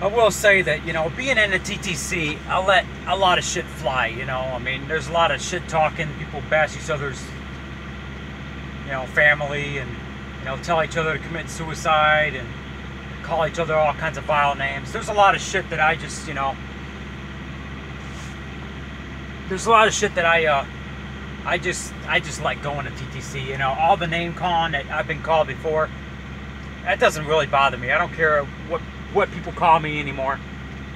I will say that, you know, being in a TTC, I let a lot of shit fly, you know. I mean, there's a lot of shit talking. People bash each other's, you know, family and, you know, tell each other to commit suicide and call each other all kinds of vile names. There's a lot of shit that I just, you know, there's a lot of shit that I just like going to TTC, you know. All the name calling that I've been called before, that doesn't really bother me. I don't care what people call me anymore.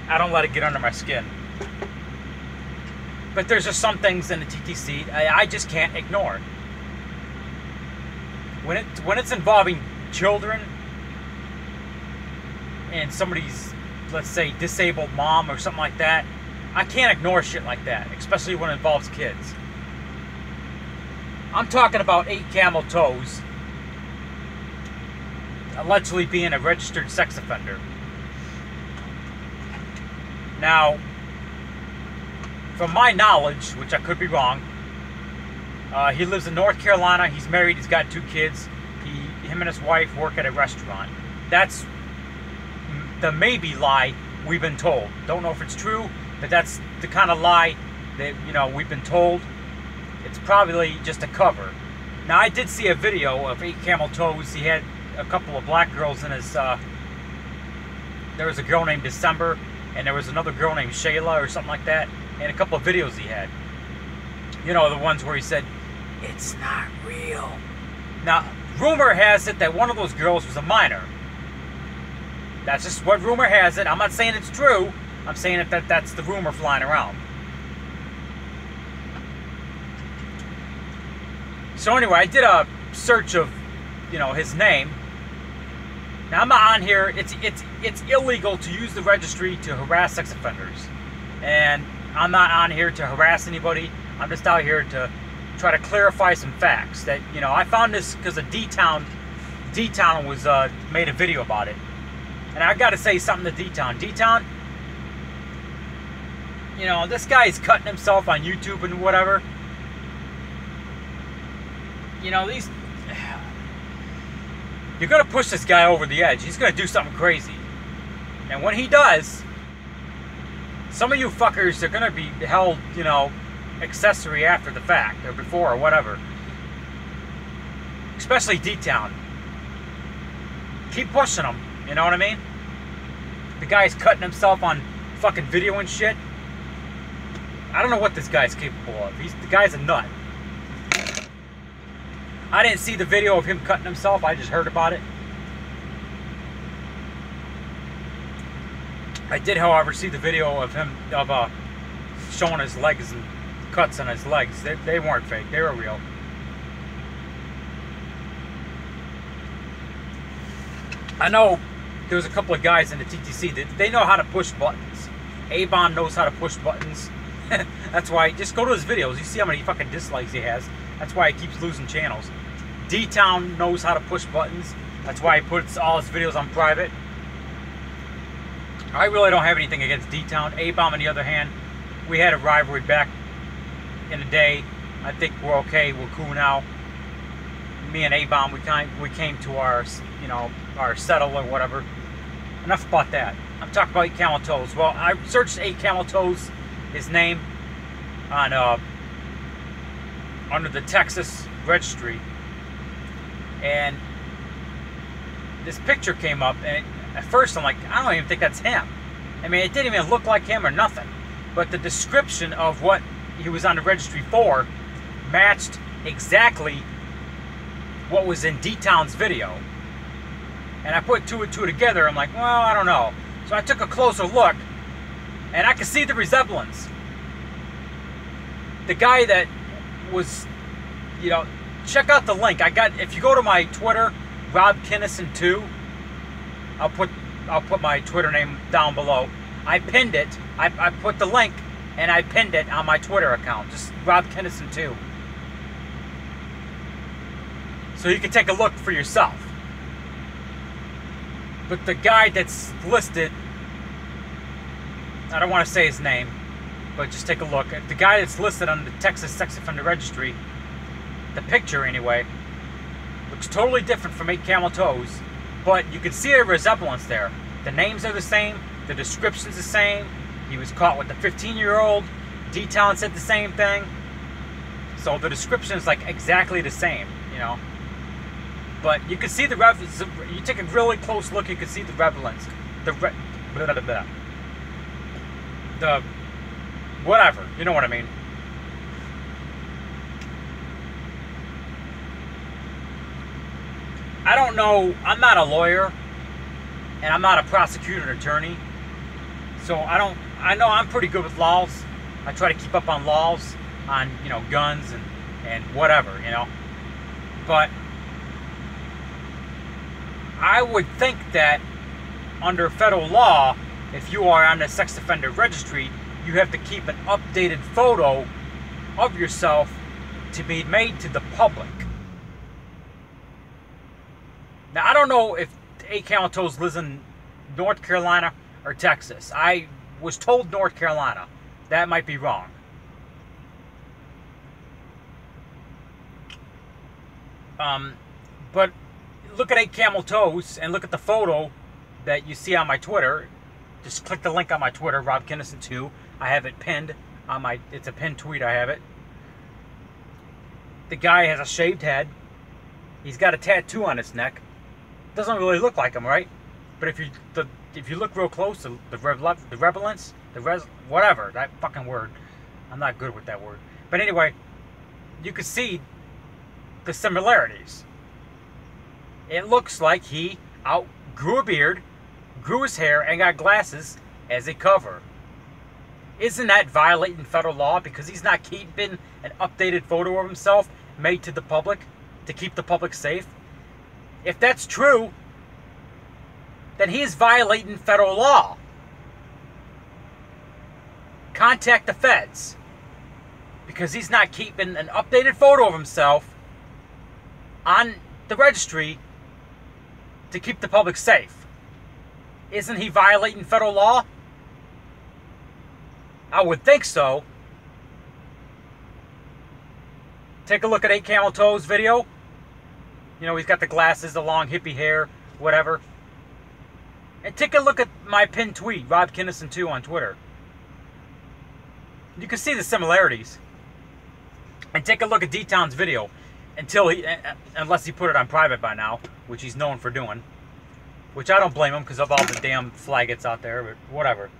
I don't let it get under my skin. But there's just some things in the TTC I just can't ignore. When it's involving children and somebody's, let's say, disabled mom or something like that, I can't ignore shit like that, especially when it involves kids. I'm talking about 8cameltoes allegedly being a registered sex offender. Now, from my knowledge, which I could be wrong, he lives in North Carolina. He's married. He's got 2 kids. Him and his wife work at a restaurant. That's the maybe lie we've been told. Don't know if it's true, but that's the kind of lie that, you know, we've been told. It's probably just a cover. Now, I did see a video of 8cameltoes. He had a couple of black girls in his, there was a girl named December, and there was another girl named Shayla or something like that, and a couple of videos he had. You know, the ones where he said, "It's not real." Now, rumor has it that one of those girls was a minor. That's just what rumor has it. I'm not saying it's true. I'm saying that's the rumor flying around. So anyway, I did a search of, you know, his name. Now, I'm not on here. It's illegal to use the registry to harass sex offenders, and I'm not on here to harass anybody. I'm just out here to try to clarify some facts. That, you know, I found this because of D-Town. D-Town was made a video about it, and I got to say something to D-Town. D-Town, you know, this guy is cutting himself on YouTube and whatever. You know, you're going to push this guy over the edge. He's going to do something crazy. And when he does, some of you fuckers are going to be held, you know, accessory after the fact, or before, or whatever. Especially D-Town. Keep pushing him, you know what I mean? The guy's cutting himself on fucking video and shit. I don't know what this guy's capable of. The guy's a nut. I didn't see the video of him cutting himself. I just heard about it. I did, however, see the video of him showing his legs and cuts on his legs. They weren't fake. They were real. I know there was a couple of guys in the TTC that they know how to push buttons. Avon knows how to push buttons. That's why, just go to his videos. You see how many fucking dislikes he has. That's why he keeps losing channels. D-Town knows how to push buttons. That's why he puts all his videos on private. I really don't have anything against D-Town. A-Bomb, on the other hand, we had a rivalry back in the day. I think we're okay. We're cool now. Me and A-Bomb, we came to our, you know, our settle or whatever. Enough about that. I'm talking about 8cameltoes. Well, I searched 8cameltoes, his name, on under the Texas registry, and this picture came up, and at first I'm like, I don't even think that's him. I mean, it didn't even look like him or nothing, but the description of what he was on the registry for matched exactly what was in D-Town's video. And I put two and two together. I'm like, well, I don't know. So I took a closer look, and I could see the resemblance. The guy that was, you know, check out the link. If you go to my Twitter, Rob Kinnison 2, I'll put my Twitter name down below. I pinned it. I put the link and I pinned it on my Twitter account. Just Rob Kinnison 2. So you can take a look for yourself. But the guy that's listed, I don't want to say his name, but just take a look. The guy that's listed on the Texas Sex Offender Registry, the picture anyway, looks totally different from 8cameltoes, but you can see a resemblance there. The names are the same, The description's the same. He was caught with the 15-year-old. D-Town said the same thing. So the description is like exactly the same, you know. But you can see the you take a really close look, you can see the relevance. The whatever, you know what I mean. I don't know, I'm not a lawyer, and I'm not a prosecutor attorney, so I know I'm pretty good with laws. I try to keep up on laws, on, you know, guns and whatever, you know. But I would think that under federal law, if you are on the sex offender registry, you have to keep an updated photo of yourself to be made to the public. Now, I don't know if 8cameltoes lives in North Carolina or Texas. I was told North Carolina. That might be wrong. But look at 8cameltoes and look at the photo that you see on my Twitter. Just click the link on my Twitter, Rob Kinnison 2. I have it pinned on my, it's a pinned tweet, I have it. The guy has a shaved head. He's got a tattoo on his neck. Doesn't really look like him, right? But if you look real close, whatever, that fucking word. I'm not good with that word. But anyway, you can see the similarities. It looks like he grew a beard, grew his hair, and got glasses as a cover. Isn't that violating federal law because he's not keeping an updated photo of himself made to the public to keep the public safe? If that's true, then he is violating federal law. Contact the feds because he's not keeping an updated photo of himself on the registry to keep the public safe. Isn't he violating federal law? I would think so. Take a look at 8cameltoes video. You know, he's got the glasses, the long hippie hair, whatever. And take a look at my pinned tweet, Rob Kinnison 2 on Twitter. You can see the similarities. And take a look at D-Town's video unless he put it on private by now, which he's known for doing. Which I don't blame him because of all the damn flaggots out there, but whatever.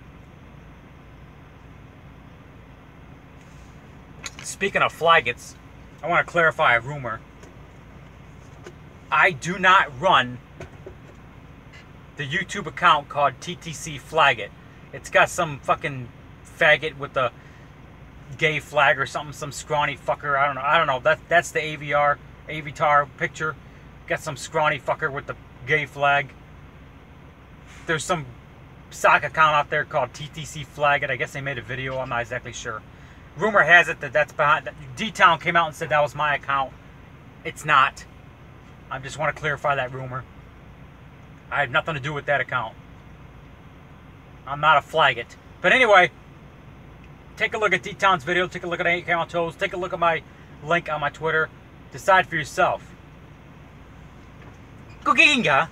Speaking of flaggots, I want to clarify a rumor. I do not run the YouTube account called TTC Flaggot. It's got some fucking faggot with the gay flag or something, some scrawny fucker. I don't know. That's the avatar picture. Got some scrawny fucker with the gay flag. There's some sock account out there called TTC Flaggot. I guess they made a video. I'm not exactly sure. Rumor has it that that's behind. D-Town came out and said that was my account. It's not. I just want to clarify that rumor. I have nothing to do with that account. I'm not a flaggot. But anyway, take a look at D-Town's video. Take a look at 8cameltoes. Take a look at my link on my Twitter. Decide for yourself. Go Ginga!